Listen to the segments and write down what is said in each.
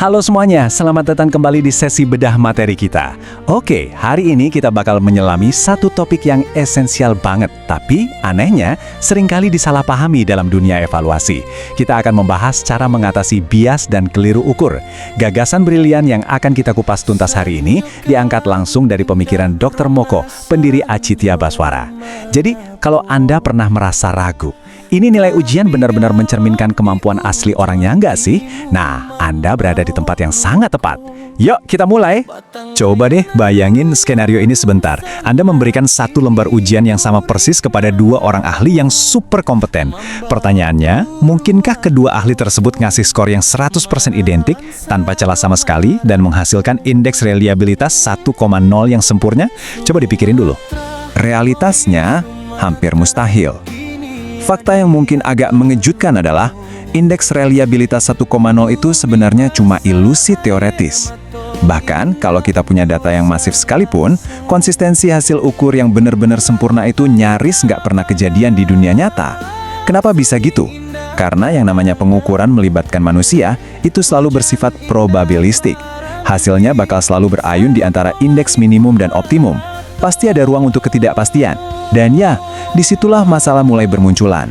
Halo semuanya, selamat datang kembali di sesi bedah materi kita. Oke, hari ini kita bakal menyelami satu topik yang esensial banget, tapi anehnya seringkali disalahpahami dalam dunia evaluasi. Kita akan membahas cara mengatasi bias dan keliru ukur. Gagasan brilian yang akan kita kupas tuntas hari ini diangkat langsung dari pemikiran Dr. Moko, pendiri Acitya Baswara. Jadi, kalau Anda pernah merasa ragu, ini nilai ujian benar-benar mencerminkan kemampuan asli orangnya nggak sih? Nah, Anda berada di tempat yang sangat tepat. Yuk, kita mulai. Coba deh bayangin skenario ini sebentar. Anda memberikan satu lembar ujian yang sama persis kepada dua orang ahli yang super kompeten. Pertanyaannya, mungkinkah kedua ahli tersebut ngasih skor yang 100% identik, tanpa celah sama sekali, dan menghasilkan indeks reliabilitas 1,0 yang sempurna? Coba dipikirin dulu. Realitasnya, hampir mustahil. Fakta yang mungkin agak mengejutkan adalah indeks reliabilitas 1,0 itu sebenarnya cuma ilusi teoretis. Bahkan kalau kita punya data yang masif sekalipun, konsistensi hasil ukur yang benar-benar sempurna itu nyaris nggak pernah kejadian di dunia nyata. Kenapa bisa gitu? Karena yang namanya pengukuran melibatkan manusia itu selalu bersifat probabilistik. Hasilnya bakal selalu berayun di antara indeks minimum dan optimum. Pasti ada ruang untuk ketidakpastian. Dan ya, disitulah masalah mulai bermunculan.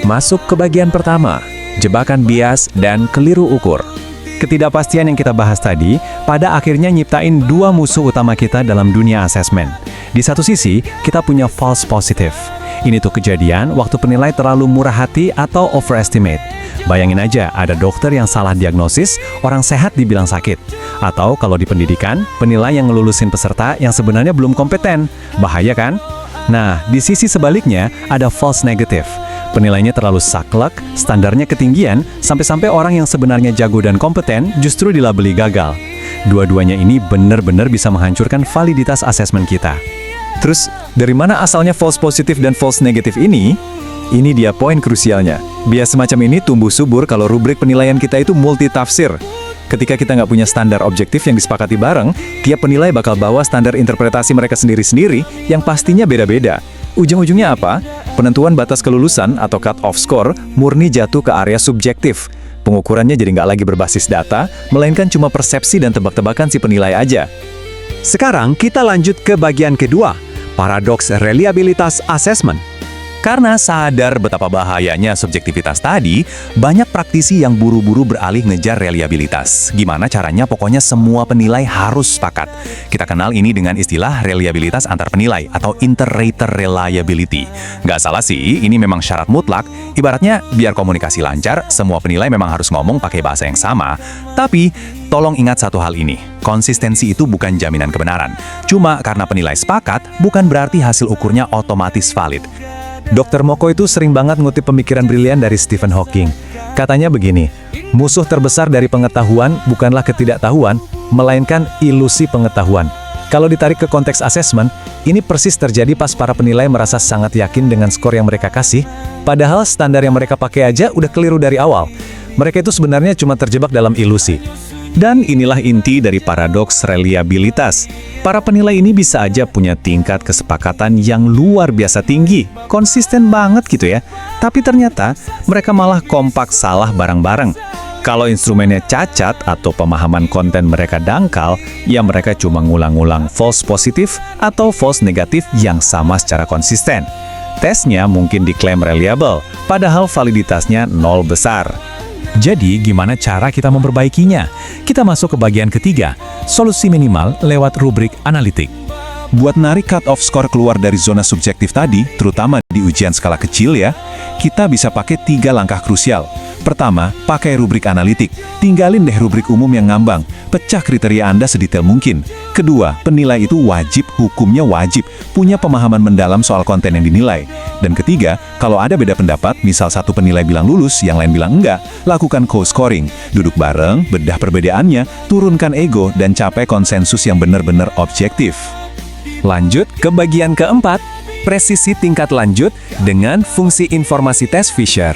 Masuk ke bagian pertama, jebakan bias dan keliru ukur. Ketidakpastian yang kita bahas tadi, pada akhirnya nyiptain dua musuh utama kita dalam dunia asesmen. Di satu sisi, kita punya false positive. Ini tuh kejadian waktu penilai terlalu murah hati atau overestimate. Bayangin aja, ada dokter yang salah diagnosis, orang sehat dibilang sakit. Atau kalau di pendidikan, penilai yang ngelulusin peserta yang sebenarnya belum kompeten. Bahaya kan? Nah, di sisi sebaliknya, ada false negative. Penilainya terlalu saklek, standarnya ketinggian, sampai-sampai orang yang sebenarnya jago dan kompeten justru dilabeli gagal. Dua-duanya ini benar-benar bisa menghancurkan validitas asesmen kita. Terus, dari mana asalnya false positive dan false negative ini? Ini dia poin krusialnya. Bias semacam ini tumbuh subur kalau rubrik penilaian kita itu multitafsir. Ketika kita nggak punya standar objektif yang disepakati bareng, tiap penilai bakal bawa standar interpretasi mereka sendiri-sendiri yang pastinya beda-beda. Ujung-ujungnya apa? Penentuan batas kelulusan atau cut-off score murni jatuh ke area subjektif. Pengukurannya jadi nggak lagi berbasis data, melainkan cuma persepsi dan tebak-tebakan si penilai aja. Sekarang kita lanjut ke bagian kedua, paradoks reliabilitas assessment. Karena sadar betapa bahayanya subjektivitas tadi, banyak praktisi yang buru-buru beralih ngejar reliabilitas. Gimana caranya? Pokoknya semua penilai harus sepakat. Kita kenal ini dengan istilah reliabilitas antar penilai atau inter-rater reliability. Nggak salah sih, ini memang syarat mutlak. Ibaratnya, biar komunikasi lancar, semua penilai memang harus ngomong pakai bahasa yang sama. Tapi, tolong ingat satu hal ini. Konsistensi itu bukan jaminan kebenaran. Cuma karena penilai sepakat, bukan berarti hasil ukurnya otomatis valid. Dr. Moko itu sering banget ngutip pemikiran brilian dari Stephen Hawking. Katanya begini, musuh terbesar dari pengetahuan bukanlah ketidaktahuan, melainkan ilusi pengetahuan. Kalau ditarik ke konteks asesmen, ini persis terjadi pas para penilai merasa sangat yakin dengan skor yang mereka kasih, padahal standar yang mereka pakai aja udah keliru dari awal. Mereka itu sebenarnya cuma terjebak dalam ilusi. Dan inilah inti dari paradoks reliabilitas. Para penilai ini bisa aja punya tingkat kesepakatan yang luar biasa tinggi, konsisten banget gitu ya. Tapi ternyata mereka malah kompak salah bareng-bareng. Kalau instrumennya cacat atau pemahaman konten mereka dangkal, ya mereka cuma ngulang-ngulang false positif atau false negatif yang sama secara konsisten. Tesnya mungkin diklaim reliable, padahal validitasnya nol besar. Jadi, gimana cara kita memperbaikinya? Kita masuk ke bagian ketiga, solusi minimal lewat rubrik analitik. Buat narik cut-off score keluar dari zona subjektif tadi, terutama di ujian skala kecil ya, kita bisa pakai 3 langkah krusial. Pertama, pakai rubrik analitik. Tinggalin deh rubrik umum yang ngambang. Pecah kriteria Anda sedetail mungkin. Kedua, penilai itu wajib, hukumnya wajib, punya pemahaman mendalam soal konten yang dinilai. Dan ketiga, kalau ada beda pendapat, misal satu penilai bilang lulus, yang lain bilang enggak, lakukan co-scoring. Duduk bareng, bedah perbedaannya, turunkan ego, dan capai konsensus yang benar-benar objektif. Lanjut ke bagian keempat, presisi tingkat lanjut dengan fungsi informasi tes Fisher.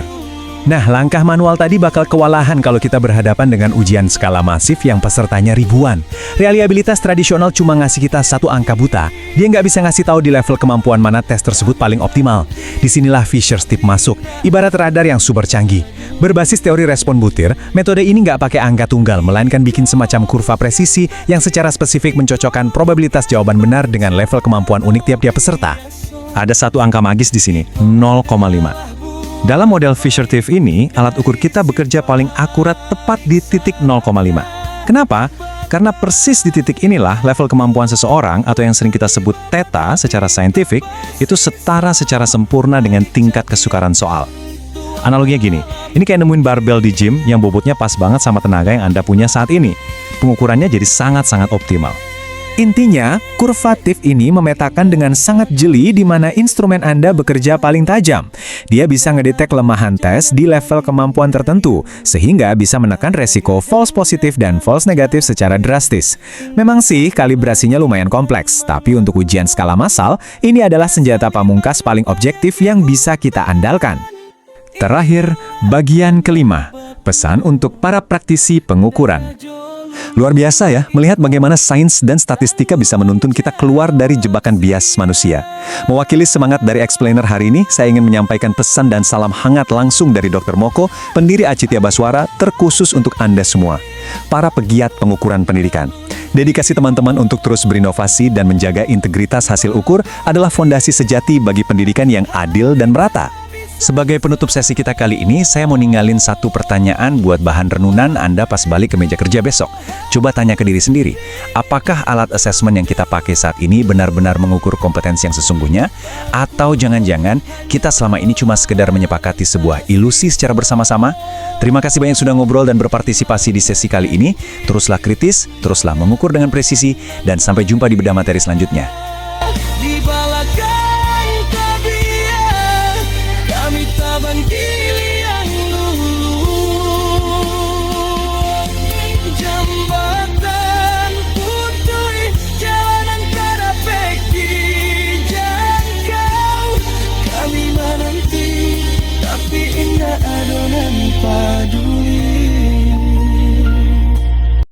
Nah, langkah manual tadi bakal kewalahan kalau kita berhadapan dengan ujian skala masif yang pesertanya ribuan. Reliabilitas tradisional cuma ngasih kita satu angka buta. Dia nggak bisa ngasih tahu di level kemampuan mana tes tersebut paling optimal. Disinilah Fisher's tip masuk, ibarat radar yang super canggih. Berbasis teori respon butir, metode ini nggak pakai angka tunggal, melainkan bikin semacam kurva presisi yang secara spesifik mencocokkan probabilitas jawaban benar dengan level kemampuan unik tiap-tiap peserta. Ada satu angka magis di sini, 0,5. Dalam model Fisher-Tip ini, alat ukur kita bekerja paling akurat tepat di titik 0,5. Kenapa? Karena persis di titik inilah level kemampuan seseorang atau yang sering kita sebut theta secara saintifik itu setara secara sempurna dengan tingkat kesukaran soal. Analoginya gini, ini kayak nemuin barbel di gym yang bobotnya pas banget sama tenaga yang Anda punya saat ini. Pengukurannya jadi sangat-sangat optimal. Intinya, kurva TIF ini memetakan dengan sangat jeli di mana instrumen Anda bekerja paling tajam. Dia bisa ngedetek kelemahan tes di level kemampuan tertentu, sehingga bisa menekan resiko false positif dan false negatif secara drastis. Memang sih, kalibrasinya lumayan kompleks, tapi untuk ujian skala massal, ini adalah senjata pamungkas paling objektif yang bisa kita andalkan. Terakhir, bagian kelima, pesan untuk para praktisi pengukuran. Luar biasa ya, melihat bagaimana sains dan statistika bisa menuntun kita keluar dari jebakan bias manusia. Mewakili semangat dari explainer hari ini, saya ingin menyampaikan pesan dan salam hangat langsung dari Dr. Moko, pendiri Acitia Baswara, terkhusus untuk Anda semua, para pegiat pengukuran pendidikan. Dedikasi teman-teman untuk terus berinovasi dan menjaga integritas hasil ukur adalah fondasi sejati bagi pendidikan yang adil dan merata. Sebagai penutup sesi kita kali ini, saya mau ninggalin satu pertanyaan buat bahan renunan Anda pas balik ke meja kerja besok. Coba tanya ke diri sendiri, apakah alat assessment yang kita pakai saat ini benar-benar mengukur kompetensi yang sesungguhnya? Atau jangan-jangan kita selama ini cuma sekedar menyepakati sebuah ilusi secara bersama-sama? Terima kasih banyak sudah ngobrol dan berpartisipasi di sesi kali ini. Teruslah kritis, teruslah mengukur dengan presisi, dan sampai jumpa di bedah materi selanjutnya. Jambatan putih, jalanan kadapek dijangkau. Kami menanti, tapi indah adonan padu.